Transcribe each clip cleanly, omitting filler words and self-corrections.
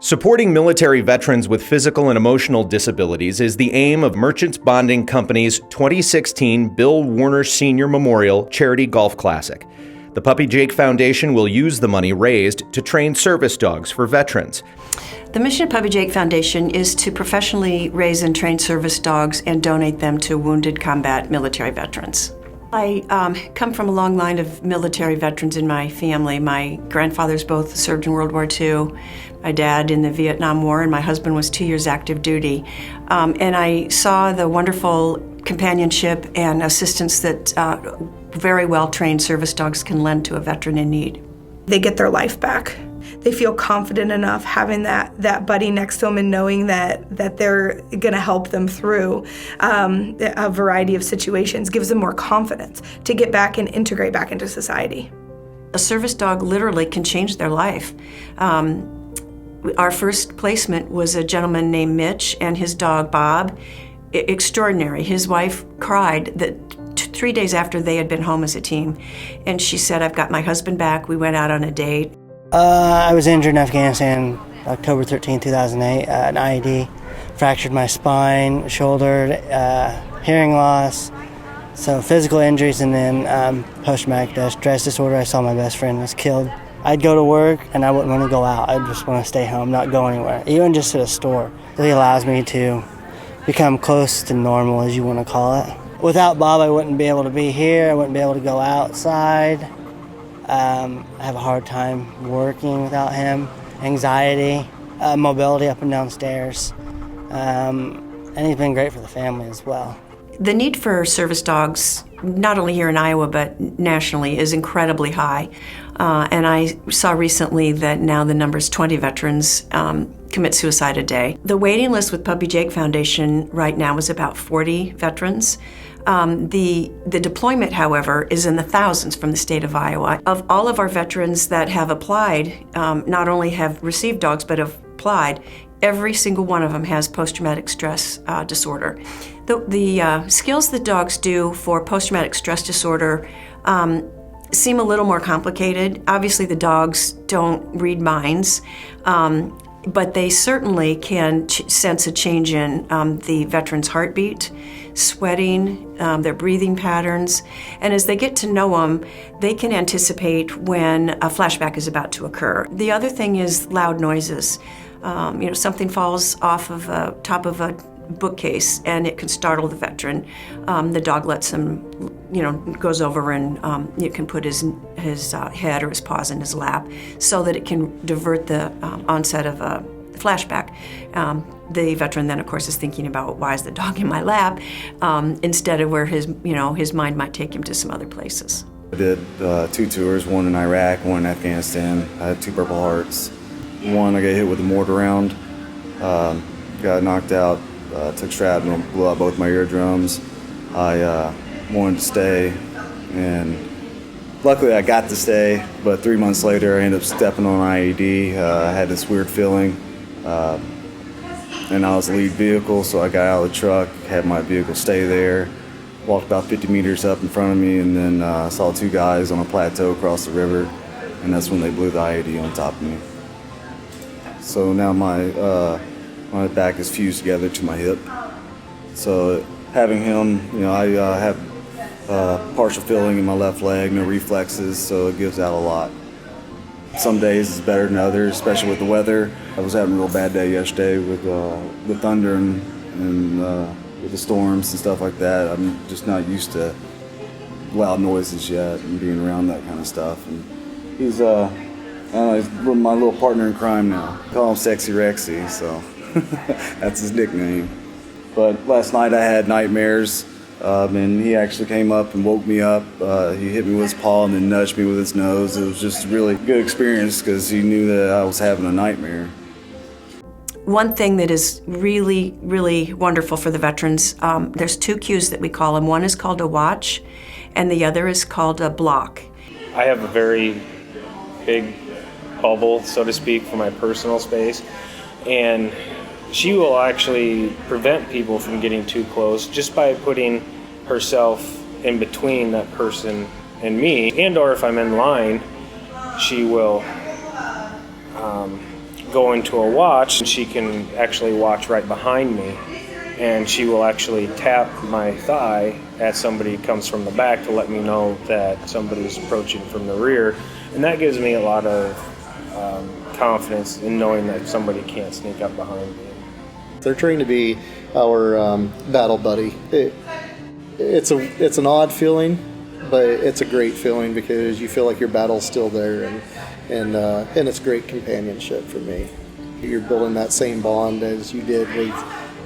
Supporting military veterans with physical and emotional disabilities is the aim of Merchants Bonding Company's 2016 Bill Warner Senior Memorial Charity Golf Classic. The Puppy Jake Foundation will use the money raised to train service dogs for veterans. The mission of Puppy Jake Foundation is to professionally raise and train service dogs and donate them to wounded combat military veterans. I come from a long line of military veterans in my family. My grandfathers both served in World War II, my dad in the Vietnam War, and my husband was 2 years active duty. And I saw the wonderful companionship and assistance that very well-trained service dogs can lend to a veteran in need. They get their life back. They feel confident enough having that buddy next to them and knowing that they're going to help them through a variety of situations, gives them more confidence to get back and integrate back into society. A service dog literally can change their life. Our first placement was a gentleman named Mitch and his dog Bob. Extraordinary. His wife cried that 3 days after they had been home as a team, and she said, "I've got my husband back." We went out on a date. I was injured in Afghanistan October 13, 2008, an IED. Fractured my spine, shoulder, hearing loss, so physical injuries, and then post-traumatic stress disorder. I saw my best friend was killed. I'd go to work and I wouldn't want to go out. I'd just want to stay home, not go anywhere, even just to the store. It really allows me to become close to normal, as you want to call it. Without Bob, I wouldn't be able to be here. I wouldn't be able to go outside. I have a hard time working without him. Anxiety, mobility up and down stairs. And he's been great for the family as well. The need for service dogs, not only here in Iowa but nationally, is incredibly high. And I saw recently that now the number is 20 veterans commit suicide a day. The waiting list with Puppy Jake Foundation right now is about 40 veterans. The deployment, however, is in the thousands from the state of Iowa. Of all of our veterans that have applied, not only have received dogs but have applied, every single one of them has post-traumatic stress disorder. The skills that dogs do for post-traumatic stress disorder seem a little more complicated. Obviously, the dogs don't read minds, but they certainly can sense a change in the veteran's heartbeat, sweating, their breathing patterns, and as they get to know them, they can anticipate when a flashback is about to occur. The other thing is loud noises. Something falls off of the top of a bookcase and it can startle the veteran. The dog lets him, goes over and you can put his head or his paws in his lap so that it can divert the onset of a flashback. The veteran then, of course, is thinking about, why is the dog in my lap, instead of where his mind might take him to some other places. I did 2 tours, one in Iraq, one in Afghanistan. I had 2 Purple Hearts. One, I got hit with a mortar round, got knocked out, took shrapnel, blew out both my eardrums. I wanted to stay, and luckily I got to stay, but 3 months later I ended up stepping on an IED. I had this weird feeling, and I was the lead vehicle, so I got out of the truck, had my vehicle stay there, walked about 50 meters up in front of me, and then saw 2 guys on a plateau across the river, and that's when they blew the IED on top of me. So now my back is fused together to my hip. So having him, I have partial filling in my left leg, no reflexes, so it gives out a lot. Some days it's better than others, especially with the weather. I was having a real bad day yesterday with the thunder and with the storms and stuff like that. I'm just not used to loud noises yet and being around that kind of stuff. And he's my little partner in crime now. I call him Sexy Rexy, so that's his nickname. But last night I had nightmares, and he actually came up and woke me up. He hit me with his paw and then nudged me with his nose. It was just a really good experience because he knew that I was having a nightmare. One thing that is really, really wonderful for the veterans, there's 2 cues that we call them. One is called a watch, and the other is called a block. I have a very big bubble, so to speak, for my personal space, and she will actually prevent people from getting too close just by putting herself in between that person and me, and or if I'm in line, she will go into a watch, and she can actually watch right behind me, and she will actually tap my thigh as somebody comes from the back to let me know that somebody's approaching from the rear, and that gives me a lot of confidence in knowing that somebody can't sneak up behind me. They're trained to be our battle buddy. It's an odd feeling, but it's a great feeling because you feel like your battle's still there, and it's great companionship for me. You're building that same bond as you did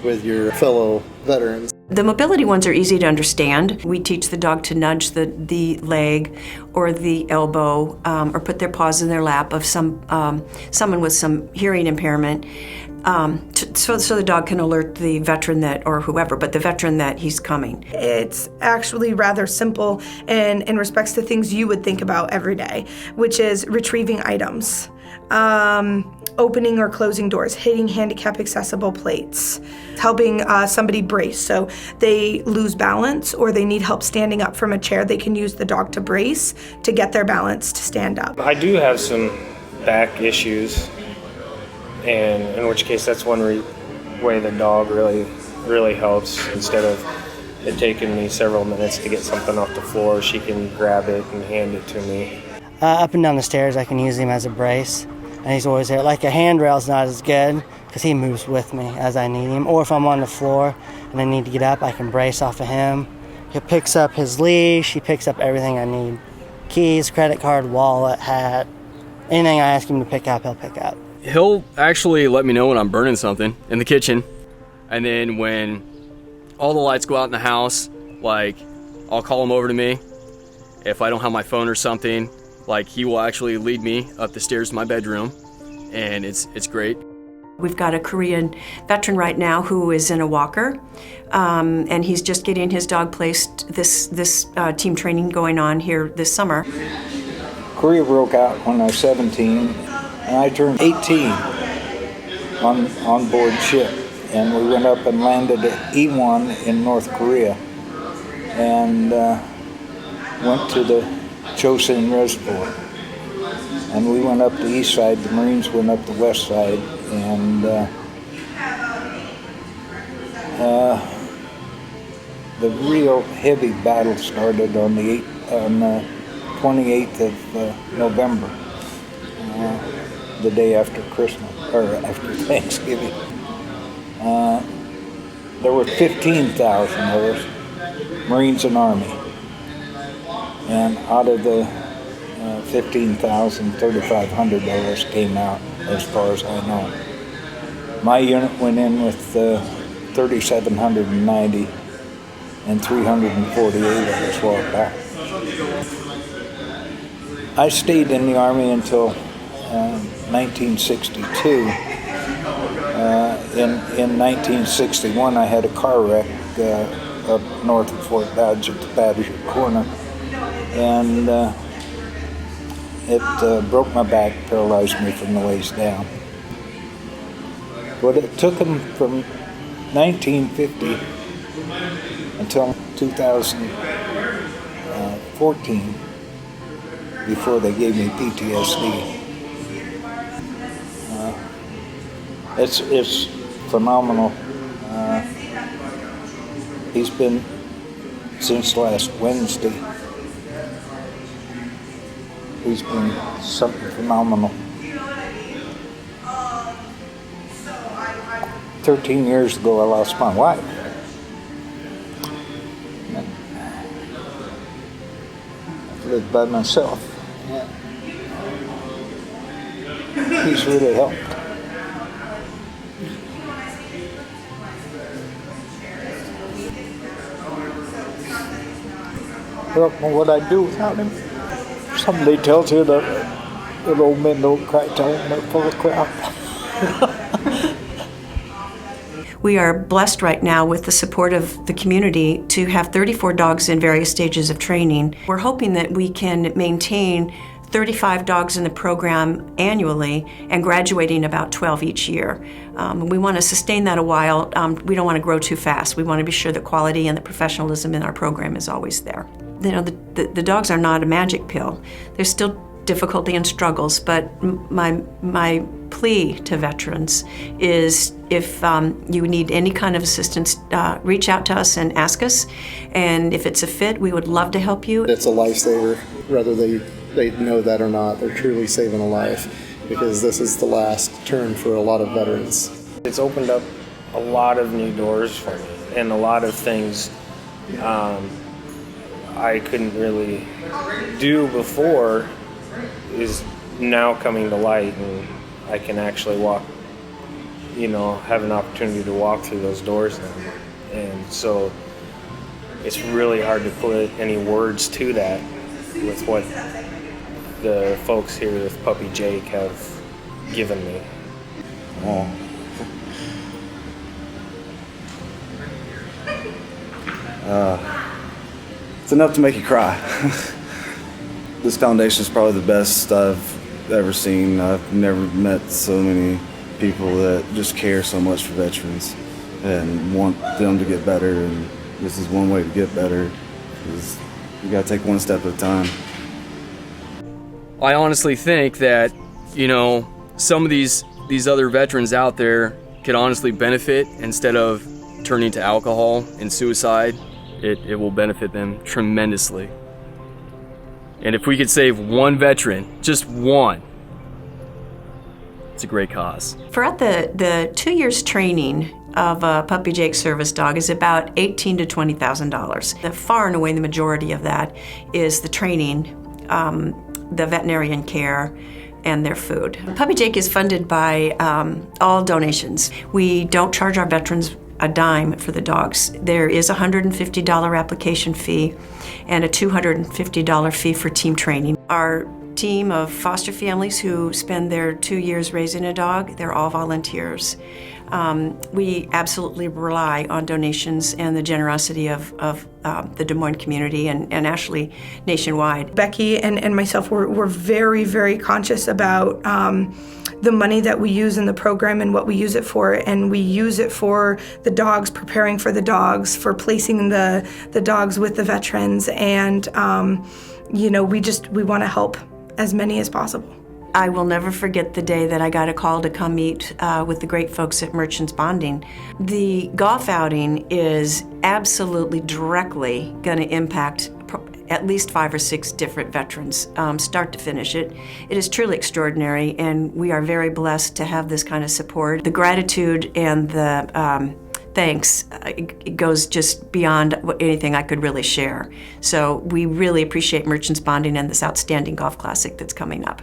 with your fellow veterans. The mobility ones are easy to understand. We teach the dog to nudge the leg or the elbow or put their paws in their lap of someone with some hearing impairment. So the dog can alert the veteran or whoever, but the veteran that he's coming. It's actually rather simple in respects to things you would think about every day, which is retrieving items, opening or closing doors, hitting handicap accessible plates, helping somebody brace. So they lose balance or they need help standing up from a chair, they can use the dog to brace to get their balance to stand up. I do have some back issues, and in which case that's one way the dog really helps. Instead of it taking me several minutes to get something off the floor, she can grab it and hand it to me. Up and down the stairs, I can use him as a brace, and he's always there. Like a handrail's not as good because he moves with me as I need him. Or if I'm on the floor and I need to get up, I can brace off of him. He picks up his leash, he picks up everything I need. Keys, credit card, wallet, hat, anything I ask him to pick up, he'll pick up. He'll actually let me know when I'm burning something in the kitchen, and then when all the lights go out in the house, like, I'll call him over to me. If I don't have my phone or something, like, he will actually lead me up the stairs to my bedroom, and it's great. We've got a Korean veteran right now who is in a walker, and he's just getting his dog placed. This team training going on here this summer. Korea broke out when I was 17, and I turned 18 on board ship, and we went up and landed at Iwon in North Korea, and went to the Chosin Reservoir, and we went up the east side, the Marines went up the west side, and the real heavy battle started on the 28th of November, the day after Christmas, or after Thanksgiving. There were 15,000 of us, Marines and Army, and out of the 15,000, 3,500 of us came out, as far as I know. My unit went in with 3,790, and 348 of us walked out. I stayed in the Army until 1962. In 1961, I had a car wreck up north of Fort Dodge at the Badger Corner, and it broke my back, paralyzed me from the waist down. But it took them from 1950 until 2014 before they gave me PTSD. It's phenomenal. He's been since last Wednesday. He's been something phenomenal. 13 years ago, I lost my wife. I've lived by myself. Yeah. He's really helped. I don't know what I'd do without him. Somebody tells you that old men don't cry, tell them they're full of crap. We are blessed right now with the support of the community to have 34 dogs in various stages of training. We're hoping that we can maintain 35 dogs in the program annually and graduating about 12 each year. We want to sustain that a while. We don't want to grow too fast. We want to be sure that quality and the professionalism in our program is always there. You know, the dogs are not a magic pill. There's still difficulty and struggles, but my plea to veterans is if you need any kind of assistance, reach out to us and ask us, and if it's a fit, we would love to help you. It's a lifesaver, whether they know that or not. They're truly saving a life, because this is the last turn for a lot of veterans. It's opened up a lot of new doors for me, and a lot of things I couldn't really do before is now coming to light, and I can actually walk, have an opportunity to walk through those doors now. And so it's really hard to put any words to that with what the folks here with Puppy Jake have given me. Oh. It's enough to make you cry. This foundation is probably the best I've ever seen. I've never met so many people that just care so much for veterans and want them to get better, and this is one way to get better. You gotta take one step at a time. I honestly think that, some of these other veterans out there could honestly benefit instead of turning to alcohol and suicide. It will benefit them tremendously. And if we could save one veteran, just one, it's a great cause. Throughout the 2 years training of a Puppy Jake service dog is about $18,000 to $20,000. The far and away the majority of that is the training, the veterinarian care, and their food. Puppy Jake is funded by all donations. We don't charge our veterans a dime for the dogs. There is a $150 application fee and a $250 fee for team training. Our team of foster families who spend their 2 years raising a dog, they're all volunteers. We absolutely rely on donations and the generosity of the Des Moines community and actually nationwide. Becky and myself were very, very conscious about the money that we use in the program and what we use it for, and we use it for the dogs, preparing for the dogs, for placing the dogs with the veterans, and we want to help as many as possible. I will never forget the day that I got a call to come meet with the great folks at Merchants Bonding. The golf outing is absolutely directly going to impact at least 5 or 6 different veterans, start to finish. It is truly extraordinary, and we are very blessed to have this kind of support. The gratitude and the thanks, it goes just beyond anything I could really share. So we really appreciate Merchants Bonding and this outstanding golf classic that's coming up.